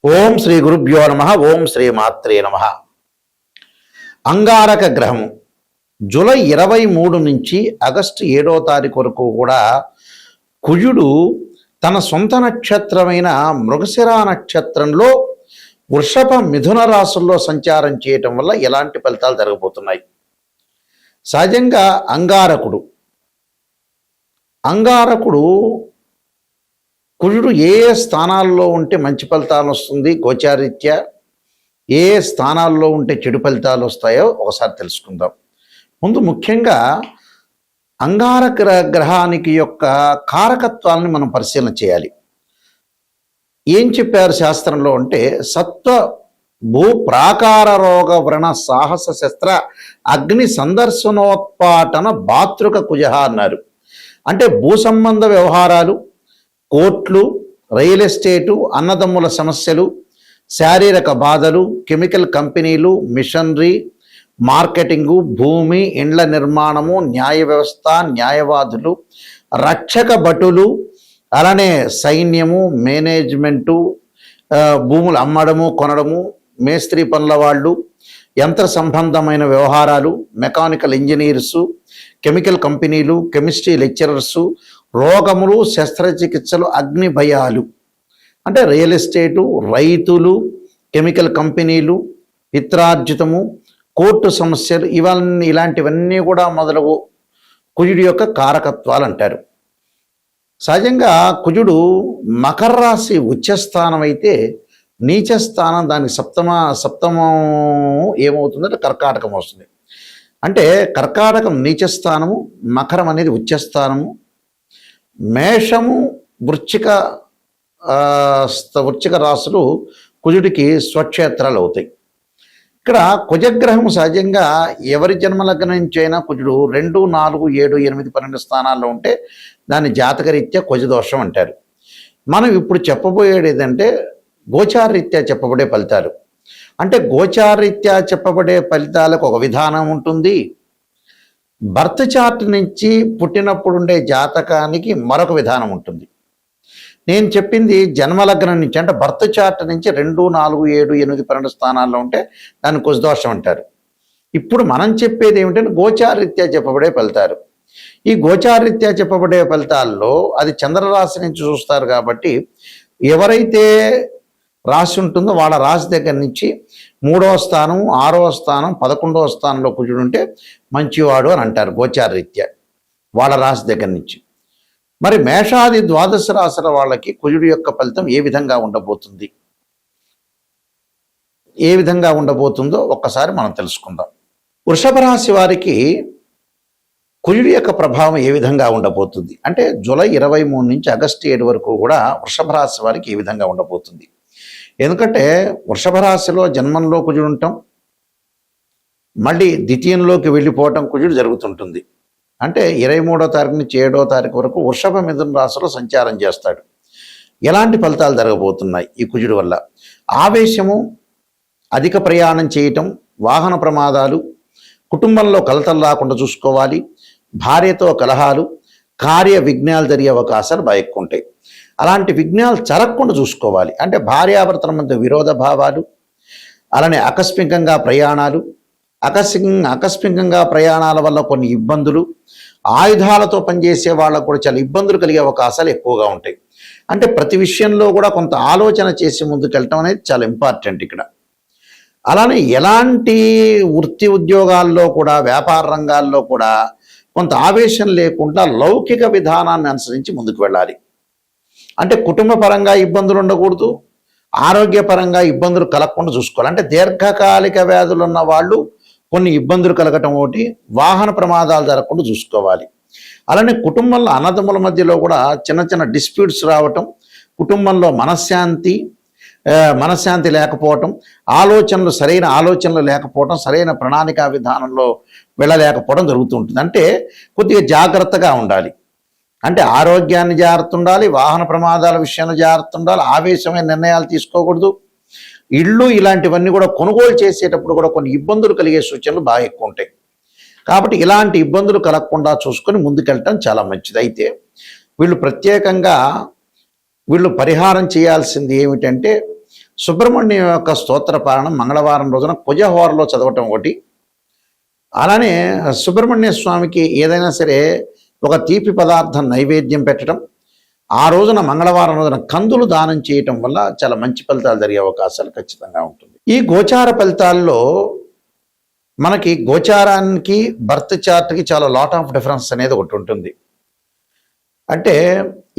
ఓం శ్రీ గురుభ్యో నమ. ఓం శ్రీ మాత్రే నమ. అంగారక గ్రహము జూలై 23 నుంచి ఆగస్టు 7వ తారీఖు వరకు కూడా కుజుడు తన సొంత నక్షత్రమైన మృగశిర నక్షత్రంలో వృషభ మిథున రాశుల్లో సంచారం చేయటం వల్ల ఎలాంటి ఫలితాలు జరగబోతున్నాయి. సహజంగా అంగారకుడు కుజుడు ఏ స్థానాల్లో ఉంటే మంచి ఫలితాలు వస్తుంది, గోచారీత్యా ఏ స్థానాల్లో ఉంటే చెడు ఫలితాలు వస్తాయో ఒకసారి తెలుసుకుందాం. ముందు ముఖ్యంగా అంగారక గ్రహానికి యొక్క కారకత్వాలని మనం పరిశీలన చేయాలి. ఏం చెప్పారు శాస్త్రంలో అంటే సత్వ భూ ప్రాకార రోగ వ్రణ సాహస శస్త్ర అగ్ని సందర్శనోత్పాటన భాతృక కుజ అన్నారు. అంటే భూ సంబంధ వ్యవహారాలు, కోర్టులు, రియల్ ఎస్టేటు, అన్నదమ్ముల సమస్యలు, శారీరక బాధలు, కెమికల్ కంపెనీలు, మిషనరీ, మార్కెటింగు, భూమి, ఇండ్ల నిర్మాణము, న్యాయ వ్యవస్థ, న్యాయవాదులు, రక్షక భటులు, అలానే సైన్యము, మేనేజ్మెంటు, భూములు అమ్మడము కొనడము, మేస్త్రీ పనుల వాళ్ళు, యంత్ర సంబంధమైన వ్యవహారాలు, మెకానికల్ ఇంజనీర్సు, కెమికల్ కంపెనీలు, కెమిస్ట్రీ లెక్చరర్సు, రోగములు, శస్త్రచికిత్సలు, అగ్ని భయాలు అంటే రియల్ ఎస్టేటు, రైతులు, కెమికల్ కంపెనీలు, పిత్రార్జితము, కోర్టు సమస్యలు, ఇలాంటివన్నీ కూడా మొదలగు కుజుడి యొక్క కారకత్వాలు అంటారు. సహజంగా కుజుడు మకర రాశి ఉచ్చస్థానం అయితే నీచస్థానం దానికి సప్తమం ఏమవుతుందంటే కర్కాటకం వస్తుంది. అంటే కర్కాటకం నీచస్థానము, మకరం అనేది ఉచ్చస్థానము, మేషము, వృశ్చిక రాశులు కుజుడికి స్వక్షేత్రాలు అవుతాయి. ఇక్కడ కుజగ్రహం సహజంగా ఎవరి జన్మలగ్నం నుంచి అయినా కుజుడు 2, 4, 7, 8, 12 స్థానాల్లో ఉంటే దాన్ని జాతకరీత్యా కుజదోషం అంటారు. మనం ఇప్పుడు చెప్పబోయేది ఏంటంటే గోచారరీత్యా చెప్పబడే ఫలితాలు. అంటే గోచారరీత్యా చెప్పబడే ఫలితాలకు ఒక విధానం ఉంటుంది, బర్త్ చార్ట్ నుంచి పుట్టినప్పుడు ఉండే జాతకానికి మరొక విధానం ఉంటుంది. నేను చెప్పింది జన్మలగ్నం నుంచి, అంటే బర్త్ చార్ట్ నుంచి 2, 4, 7, 8, 12 స్థానాల్లో ఉంటే దాన్ని కుజదోషం అంటారు. ఇప్పుడు మనం చెప్పేది ఏమిటంటే గోచారరీత్యా చెప్పబడే ఫలితాలు. ఈ గోచారరీత్యా చెప్పబడే ఫలితాల్లో అది చంద్రరాశి నుంచి చూస్తారు కాబట్టి ఎవరైతే రాశి ఉంటుందో వాళ్ళ రాశి దగ్గర నుంచి 3వ స్థానం, 6వ స్థానం, 11వ స్థానంలో కుజుడు ఉంటే మంచివాడు అని అంటారు గోచారరీత్యా వాళ్ళ రాశి దగ్గర నుంచి. మరి మేషాది ద్వాదశ రాశుల వాళ్ళకి కుజుడు యొక్క ఫలితం ఏ విధంగా ఉండబోతుందో ఒక్కసారి మనం తెలుసుకుందాం. వృషభ రాశి వారికి కుజుడి యొక్క ప్రభావం ఏ విధంగా ఉండబోతుంది అంటే జూలై 23 నుంచి ఆగస్టు 7 వరకు కూడా వృషభ రాశి వారికి ఏ విధంగా ఉండబోతుంది. ఎందుకంటే వృషభ రాశిలో జన్మంలో కుజుడు ఉండటం, మళ్ళీ ద్వితీయంలోకి వెళ్ళిపోవటం కుజుడు జరుగుతుంటుంది. అంటే 23వ తారీఖు నుంచి 7వ తారీఖు వరకు వృషభ మిథున రాశిలో సంచారం చేస్తాడు. ఎలాంటి ఫలితాలు జరగబోతున్నాయి ఈ కుజుడు వల్ల? ఆవేశము, అధిక ప్రయాణం చేయటం, వాహన ప్రమాదాలు, కుటుంబంలో కలతలు రాకుండా చూసుకోవాలి, భార్యతో కలహాలు, కార్య విఘ్నాలు జరిగే అవకాశాలు బాగా ఎక్కువ ఉంటాయి. అలాంటి విఘ్నాలు జరగకుండా చూసుకోవాలి. అంటే భార్యాభర్తల మధ్య విరోధ భావాలు, అలానే ఆకస్మికంగా ప్రయాణాలు, ఆకస్మికంగా ప్రయాణాల వల్ల కొన్ని ఇబ్బందులు, ఆయుధాలతో పనిచేసే వాళ్ళకు కూడా చాలా ఇబ్బందులు కలిగే అవకాశాలు ఎక్కువగా ఉంటాయి. అంటే ప్రతి విషయంలో కూడా కొంత ఆలోచన చేసి ముందుకెళ్ళటం అనేది చాలా ఇంపార్టెంట్ ఇక్కడ. అలానే ఎలాంటి వృత్తి ఉద్యోగాల్లో కూడా, వ్యాపార రంగాల్లో కూడా కొంత ఆవేశం లేకుండా లౌకిక విధానాన్ని అనుసరించి ముందుకు వెళ్ళాలి. అంటే కుటుంబ పరంగా ఇబ్బందులు ఉండకూడదు, ఆరోగ్యపరంగా ఇబ్బందులు కలగకుండా చూసుకోవాలి. అంటే దీర్ఘకాలిక వ్యాధులు ఉన్న వాళ్ళు కొన్ని ఇబ్బందులు కలగటం ఒకటి, వాహన ప్రమాదాలు జరగకుండా చూసుకోవాలి. అలానే కుటుంబంలో అన్నదమ్ముల మధ్యలో కూడా చిన్న చిన్న డిస్ప్యూట్స్ రావటం, కుటుంబంలో మనశ్శాంతి లేకపోవటం, సరైన ఆలోచనలు లేకపోవటం, సరైన ప్రణాళికా విధానంలో వెళ్ళలేకపోవడం జరుగుతూ ఉంటుంది. అంటే కొద్దిగా జాగ్రత్తగా ఉండాలి. అంటే ఆరోగ్యాన్ని జాగ్రత్త ఉండాలి, వాహన ప్రమాదాల విషయంలో జాగ్రత్త ఉండాలి, ఆవేశమైన నిర్ణయాలు తీసుకోకూడదు. ఇళ్ళు ఇలాంటివన్నీ కూడా కొనుగోలు చేసేటప్పుడు కూడా కొన్ని ఇబ్బందులు కలిగే సూచనలు బాగా ఎక్కువ ఉంటాయి. కాబట్టి ఇలాంటి ఇబ్బందులు కలగకుండా చూసుకొని ముందుకెళ్ళటం చాలా మంచిది. అయితే వీళ్ళు ప్రత్యేకంగా పరిహారం చేయాల్సింది ఏమిటంటే సుబ్రహ్మణ్యం యొక్క స్తోత్ర పారాయణం మంగళవారం రోజున కుజహోరలో చదవటం ఒకటి. అలానే సుబ్రహ్మణ్య స్వామికి ఏదైనా సరే ఒక తీపి పదార్థం నైవేద్యం పెట్టడం, ఆ రోజున మంగళవారం రోజున కందులు దానం చేయటం వల్ల చాలా మంచి ఫలితాలు జరిగే అవకాశాలు ఖచ్చితంగా ఉంటుంది. ఈ గోచార ఫలితాల్లో మనకి గోచారానికి బర్త్ చార్ట్కి చాలా లాట్ ఆఫ్ డిఫరెన్స్ అనేది ఒకటి ఉంటుంది. అంటే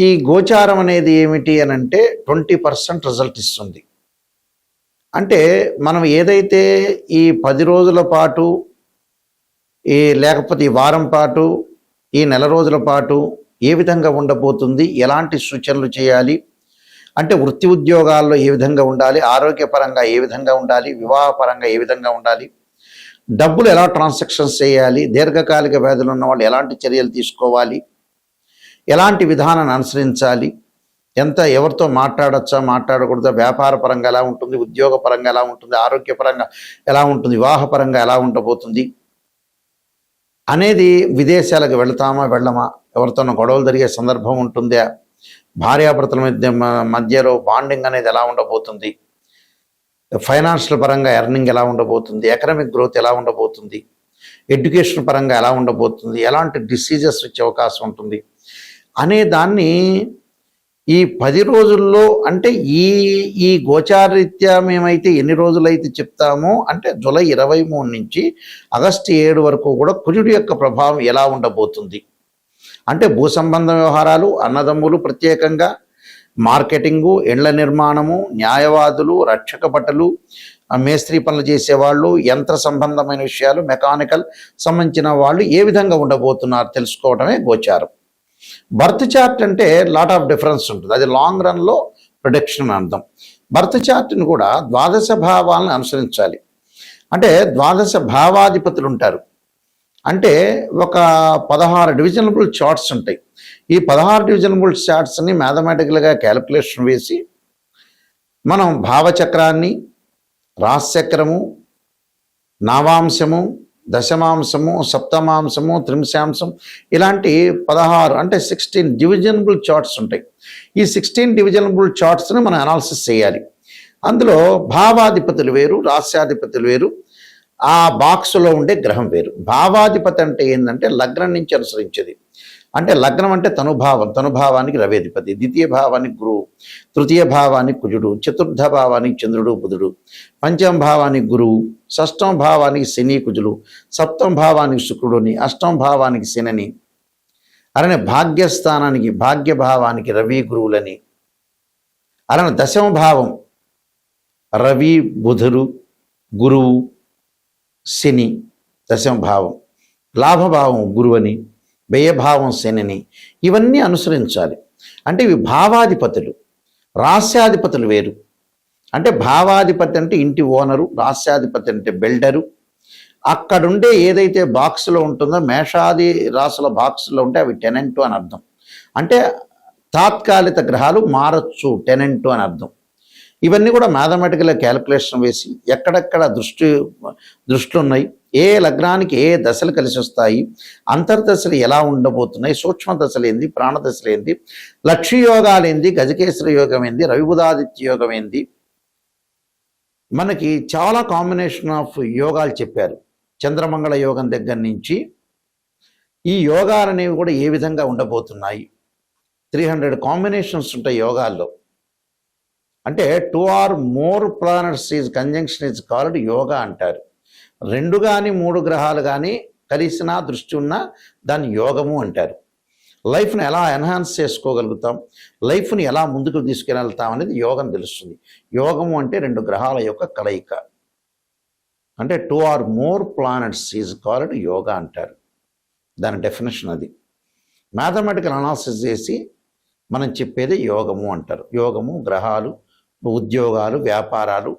ఈ గోచారం అనేది ఏమిటి అని అంటే 20% రిజల్ట్ ఇస్తుంది. అంటే మనం ఏదైతే ఈ 10 రోజుల పాటు లేకపోతే ఈ వారం పాటు ఈ నెల రోజుల పాటు ఏ విధంగా ఉండబోతుంది, ఎలాంటి సూచనలు చేయాలి, అంటే వృత్తి ఉద్యోగాల్లో ఏ విధంగా ఉండాలి, ఆరోగ్యపరంగా ఏ విధంగా ఉండాలి, వివాహపరంగా ఏ విధంగా ఉండాలి, డబ్బులు ఎలా ట్రాన్సాక్షన్స్ చేయాలి, దీర్ఘకాలిక వ్యాధులు ఉన్న వాళ్ళు ఎలాంటి చర్యలు తీసుకోవాలి, ఎలాంటి విధానాన్ని అనుసరించాలి, ఎవరితో మాట్లాడచ్చా మాట్లాడకూడదా, వ్యాపార పరంగా ఎలా ఉంటుంది, ఉద్యోగ పరంగా ఎలా ఉంటుంది, ఆరోగ్యపరంగా ఎలా ఉంటుంది, వివాహపరంగా ఎలా ఉండబోతుంది అనేది, విదేశాలకు వెళ్తామా వెళ్ళమా, ఎవరితోనో గొడవలు జరిగే సందర్భం ఉంటుందా, భార్యాభర్తల మధ్యలో బాండింగ్ అనేది ఎలా ఉండబోతుంది, ఫైనాన్షియల్ పరంగా ఎర్నింగ్ ఎలా ఉండబోతుంది, ఎకనామిక్ గ్రోత్ ఎలా ఉండబోతుంది, ఎడ్యుకేషన్ పరంగా ఎలా ఉండబోతుంది, ఎలాంటి డిసీజెస్ వచ్చే అవకాశం ఉంటుంది అనే దాన్ని ఈ 10 రోజుల్లో, అంటే ఈ గోచారరీత్యా మేమైతే ఎన్ని రోజులైతే చెప్తామో, అంటే జూలై 23 నుంచి ఆగస్టు 7 వరకు కూడా కుజుడి యొక్క ప్రభావం ఎలా ఉండబోతుంది, అంటే భూ సంబంధ వ్యవహారాలు, అన్నదమ్ములు, ప్రత్యేకంగా మార్కెటింగు, ఇండ్ల నిర్మాణము, న్యాయవాదులు, రక్షక భటులు, మేస్త్రీ పనులు చేసేవాళ్ళు, యంత్ర సంబంధమైన విషయాలు, మెకానికల్ సంబంధించిన వాళ్ళు ఏ విధంగా ఉండబోతున్నారు తెలుసుకోవడమే గోచారం. బర్త్ చార్ట్ అంటే లాట్ ఆఫ్ డిఫరెన్స్ ఉంటుంది, అది లాంగ్ రన్లో ప్రొడిక్షన్ అని అర్థం. బర్త్ చార్ట్ని కూడా ద్వాదశ భావాలను అనుసరించాలి. అంటే ద్వాదశ భావాధిపతులు ఉంటారు, అంటే ఒక 16 డివిజనబుల్ చార్ట్స్ ఉంటాయి. ఈ 16 డివిజనబుల్ చార్ట్స్ని మ్యాథమెటికల్గా క్యాలిక్యులేషన్ వేసి మనం భావచక్రాన్ని, రాశిచక్రము, నవాంశము, దశమాంశము, సప్తమాంశము, త్రింశాంశం, ఇలాంటి 16 అంటే 16 డివిజనబుల్ చార్ట్స్ ఉంటాయి. ఈ 16 డివిజనబుల్ చార్ట్స్ని మనం అనాలిసిస్ చేయాలి. అందులో భావాధిపతులు వేరు, రాస్యాధిపతులు వేరు, ఆ బాక్స్లో ఉండే గ్రహం వేరు. భావాధిపతి అంటే ఏంటంటే లగ్నం నుంచి అనుసరించేది. అంటే లగ్నం అంటే తనుభావం, తనుభావానికి రవి అధిపతి, ద్వితీయ భావానికి గురువు, తృతీయ భావానికి కుజుడు, చతుర్థ భావానికి చంద్రుడు బుధుడు, పంచమ భావానికి గురువు, షష్టమ భావానికి శని కుజులు, సప్తమ భావానికి శుక్రుడుని, అష్టమ భావానికి శనిని, అలానే భాగ్యస్థానానికి భాగ్యభావానికి రవి గురువులని, అలానే దశమ భావం రవి బుధుడు గురువు శని దశమ భావం, లాభభావం గురువని, వ్యయభావం శనిని, ఇవన్నీ అనుసరించాలి. అంటే ఇవి భావాధిపతులు. రాస్యాధిపతులు వేరు. అంటే భావాధిపతి అంటే ఇంటి ఓనరు, రాస్యాధిపతి అంటే బిల్డరు. అక్కడుండే ఏదైతే బాక్స్లో ఉంటుందో, మేషాది రాసుల బాక్స్లో ఉంటే అవి టెనెంటు అని అర్థం. అంటే తాత్కాలిక గ్రహాలు మారచ్చు, టెనెంటు అని అర్థం. ఇవన్నీ కూడా మ్యాథమెటికల్గా క్యాలిక్యులేషన్ వేసి ఎక్కడెక్కడ దృష్టిలు ఉన్నాయి, ఏ లగ్నానికి ఏ దశలు కలిసి వస్తాయి, అంతర్దశలు ఎలా ఉండబోతున్నాయి, సూక్ష్మ దశలు ఏంది, ప్రాణదశలు ఏంది, లక్ష్య యోగాలు ఏంది, గజకేశ్వర యోగం ఏంది, రవిబుధాదిత్య యోగం ఏంది, మనకి చాలా కాంబినేషన్ ఆఫ్ యోగాలు చెప్పారు. చంద్రమంగళ యోగం దగ్గర నుంచి ఈ యోగాలు అనేవి కూడా ఏ విధంగా ఉండబోతున్నాయి. 300 కాంబినేషన్స్ ఉంటాయి యోగాల్లో. అంటే 2 or more planets is conjunction is called yoga అంటారు. 2 కానీ 3 గ్రహాలు కానీ కలిసినా దృష్టి ఉన్నా దాన్ని యోగము అంటారు. లైఫ్ని ఎలా ఎన్హాన్స్ చేసుకోగలుగుతాం, లైఫ్ని ఎలా ముందుకు తీసుకెళ్తాం అనేది యోగం తెలుస్తుంది. యోగము అంటే 2 గ్రహాల యొక్క కలయిక. అంటే 2 or more planets is called yoga అంటారు. దాని డెఫినేషన్ అది. మ్యాథమెటికల్ అనాలిసిస్ చేసి మనం చెప్పేది యోగము అంటారు. యోగము, గ్రహాలు, ఉద్యోగాలు, వ్యాపారాలు,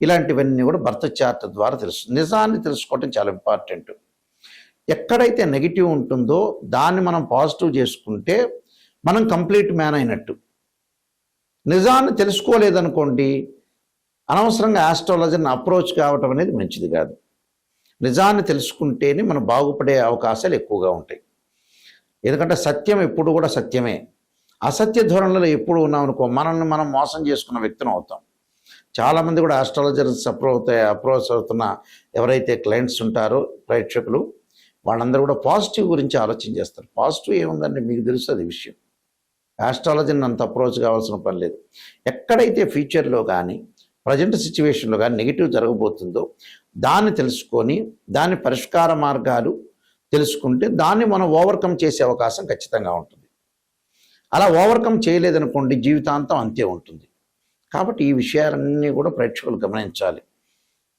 ఇలాంటివన్నీ కూడా బర్త్ చార్ట్ ద్వారా తెలుస్తుంది. నిజాన్ని తెలుసుకోవటం చాలా ఇంపార్టెంట్. ఎక్కడైతే నెగిటివ్ ఉంటుందో దాన్ని మనం పాజిటివ్ చేసుకుంటే మనం కంప్లీట్ మ్యాన్ అయినట్టు. నిజాన్ని తెలుసుకోలేదనుకోండి, అనవసరంగా ఆస్ట్రాలజీని అప్రోచ్ కావటం అనేది మంచిది కాదు. నిజాన్ని తెలుసుకుంటేనే మనం బాగుపడే అవకాశాలు ఎక్కువగా ఉంటాయి. ఎందుకంటే సత్యం ఎప్పుడు కూడా సత్యమే. అసత్య ధోరణిలో ఎప్పుడు ఉన్నాం అనుకో, మనల్ని మనం మోసం చేసుకున్న వ్యక్తిని అవుతాం. చాలామంది కూడా ఆస్ట్రాలజర్స్ అప్రోచ్ అవుతున్న ఎవరైతే క్లయింట్స్ ఉంటారో ప్రేక్షకులు, వాళ్ళందరూ కూడా పాజిటివ్ గురించి ఆలోచన చేస్తారు. పాజిటివ్ ఏముందంటే మీకు తెలుస్తుంది విషయం. ఆస్ట్రాలజీని అంత అప్రోచ్ కావాల్సిన పని లేదు. ఎక్కడైతే ఫ్యూచర్లో కానీ ప్రజెంట్ సిచ్యువేషన్లో కానీ నెగిటివ్ జరగబోతుందో దాన్ని తెలుసుకొని దాని పరిష్కార మార్గాలు తెలుసుకుంటే దాన్ని మనం ఓవర్కమ్ చేసే అవకాశం ఖచ్చితంగా ఉంటుంది. అలా ఓవర్కమ్ చేయలేదనుకోండి జీవితాంతం అంతే ఉంటుంది. కాబట్టి ఈ విషయాలన్నీ కూడా ప్రేక్షకులు గమనించాలి.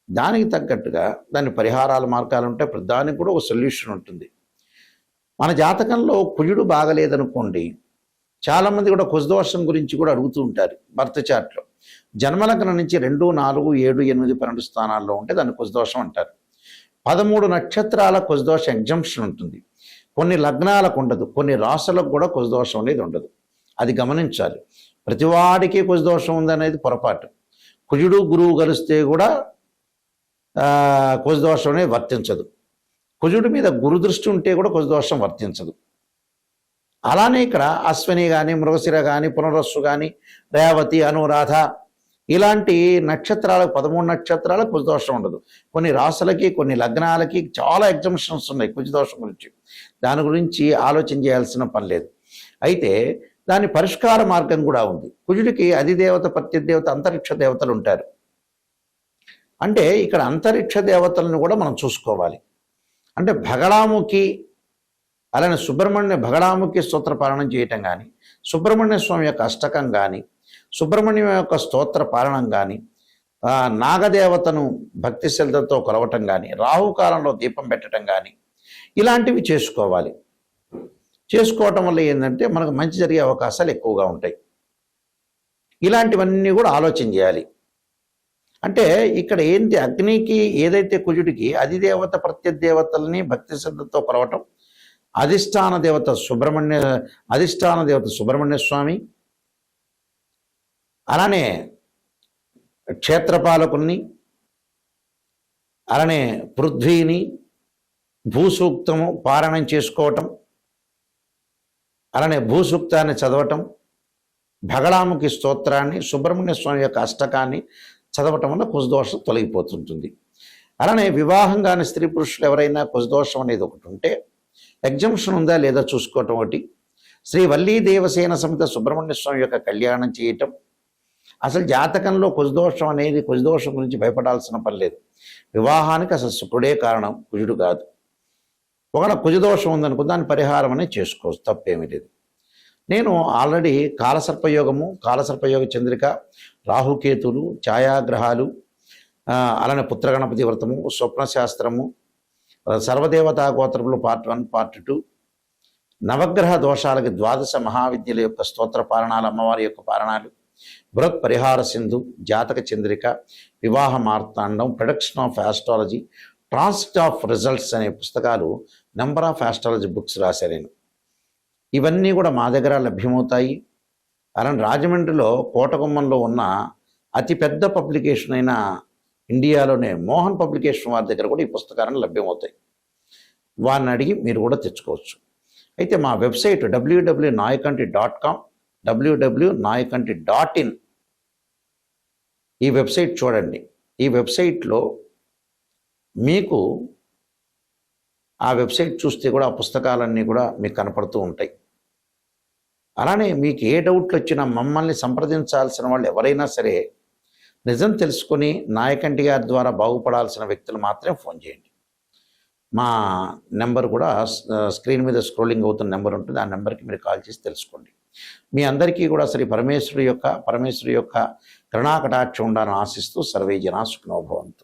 దానికి తగ్గట్టుగా దాని పరిహారాల మార్గాలు ఉంటాయి. ప్రతిదానికి కూడా ఒక సొల్యూషన్ ఉంటుంది. మన జాతకంలో కుజుడు బాగలేదనుకోండి, చాలామంది కూడా కుజదోషం గురించి కూడా అడుగుతూ ఉంటారు. బర్త్ చార్ట్లో జన్మలగ్నం నుంచి 2, 4, 7, 8, 12 స్థానాల్లో ఉంటే దాన్ని కుజదోషం అంటారు. 13 నక్షత్రాల కుజదోష ఎగ్జంప్షన్ ఉంటుంది. కొన్ని లగ్నాలకు ఉండదు, కొన్ని రాశులకు కూడా కుజదోషం అనేది ఉండదు. అది గమనించాలి. ప్రతివాడికి కుజదోషం ఉందనేది పొరపాటు. కుజుడు గురువు కలిస్తే కూడా కుజదోషం అనేది వర్తించదు. కుజుడి మీద గురు దృష్టి ఉంటే కూడా కుజదోషం వర్తించదు. అలానే ఇక్కడ అశ్విని కానీ, మృగశిర కానీ, పునరస్సు కానీ, రేవతి, అనురాధ ఇలాంటి నక్షత్రాలకు 13 నక్షత్రాలకు కుజదోషం ఉండదు. కొన్ని రాశులకి, కొన్ని లగ్నాలకి చాలా ఎగ్జంప్షన్స్ ఉన్నాయి కుజదోషం గురించి. దాని గురించి ఆలోచన చేయాల్సిన పని లేదు. అయితే దాని పరిష్కార మార్గం కూడా ఉంది. కుజుడికి అధిదేవత, ప్రత్యదేవత, అంతరిక్ష దేవతలు ఉంటారు. అంటే ఇక్కడ అంతరిక్ష దేవతలను కూడా మనం చూసుకోవాలి. అంటే భగళాముఖి, అలానే భగళాముఖి స్తోత్ర పాలనం చేయటం కానీ, సుబ్రహ్మణ్య స్వామి యొక్క అష్టకం కానీ, సుబ్రహ్మణ్యం యొక్క స్తోత్ర పాలనం కానీ, నాగదేవతను భక్తి శ్రద్ధతో కొలవటం కానీ, రాహుకాలంలో దీపం పెట్టడం కానీ ఇలాంటివి చేసుకోవాలి. చేసుకోవటం వల్ల ఏంటంటే మనకు మంచి జరిగే అవకాశాలు ఎక్కువగా ఉంటాయి. ఇలాంటివన్నీ కూడా ఆలోచన చేయాలి. అంటే ఇక్కడ ఏంటి, అగ్నికి ఏదైతే కుజుడికి అధిదేవత ప్రత్యదేవతల్ని భక్తి శ్రద్ధతో కొలవటం, అధిష్టాన దేవత సుబ్రహ్మణ్య స్వామి, అలానే క్షేత్రపాలకుల్ని, అలానే పృథ్వీని, భూసూక్తము పారాయణం చేసుకోవటం, అలానే భూసూక్తాన్ని చదవటం, భగళాముఖి స్తోత్రాన్ని, సుబ్రహ్మణ్య స్వామి యొక్క అష్టకాన్ని చదవటం వల్ల కుజదోషం తొలగిపోతుంటుంది. అలానే వివాహం కాని స్త్రీ పురుషులు ఎవరైనా కుజదోషం అనేది ఒకటి ఉంటే ఎగ్జంప్షన్ ఉందా లేదా చూసుకోవటం ఒకటి. శ్రీ వల్లీ దేవసేన సమేత సుబ్రహ్మణ్య స్వామి యొక్క కళ్యాణం చేయటం. అసలు జాతకంలో కుజదోషం గురించి భయపడాల్సిన పని లేదు. వివాహానికి అసలు శుక్రుడే కారణం, కుజుడు కాదు. ఒకవేళ కుజదోషం ఉందనుకో దాని పరిహారం అనేది చేసుకోవచ్చు, తప్పేమీ లేదు. నేను ఆల్రెడీ కాలసర్పయోగ చంద్రిక, రాహుకేతులు, ఛాయాగ్రహాలు, అలానే పుత్రగణపతి వ్రతము, స్వప్నశాస్త్రము, సర్వదేవతా గోత్రములు పార్ట్ 1, పార్ట్ 2, నవగ్రహ దోషాలకి 12 మహావిద్యల యొక్క స్తోత్ర పాలనాలు, అమ్మవారి యొక్క పాలనాలు, బృహత్ పరిహార Sindhu, Jataka Chandrika, Vivaha Martandam, production of astrology, transit of results అనే పుస్తకాలు నెంబర్ ఆఫ్ ఆస్ట్రాలజీ బుక్స్ రాశాను నేను. ఇవన్నీ కూడా మా దగ్గర లభ్యమవుతాయి. అలానే రాజమండ్రిలో కోటగుమ్మంలో ఉన్న అతిపెద్ద పబ్లికేషన్ అయిన ఇండియాలోనే మోహన్ పబ్లికేషన్ వారి దగ్గర కూడా ఈ పుస్తకాలను లభ్యమవుతాయి. వారిని అడిగి మీరు కూడా తెచ్చుకోవచ్చు. అయితే మా వెబ్సైట్ www.nayakanti.com, www.nayakanti.in ఈ వెబ్సైట్ చూడండి. ఈ వెబ్సైట్లో మీకు ఆ వెబ్సైట్ చూస్తే కూడా ఆ పుస్తకాలన్నీ కూడా మీకు కనపడుతూ ఉంటాయి. అలానే మీకు ఏ డౌట్లు వచ్చినా మమ్మల్ని సంప్రదించాల్సిన వాళ్ళు ఎవరైనా సరే నిజం తెలుసుకొని నాయకంటి గారి ద్వారా బాగుపడాల్సిన వ్యక్తులు మాత్రమే ఫోన్ చేయండి. మా నెంబర్ కూడా స్క్రీన్ మీద స్క్రోలింగ్ అవుతున్న నెంబర్ ఉంటుంది. ఆ నెంబర్కి మీరు కాల్ చేసి తెలుసుకోండి. మీ అందరికీ కూడా శ్రీ పరమేశ్వరి యొక్క కరుణాకటాక్షం ఉండాలని ఆశిస్తూ సర్వే జనా సుఖినో భవంతు.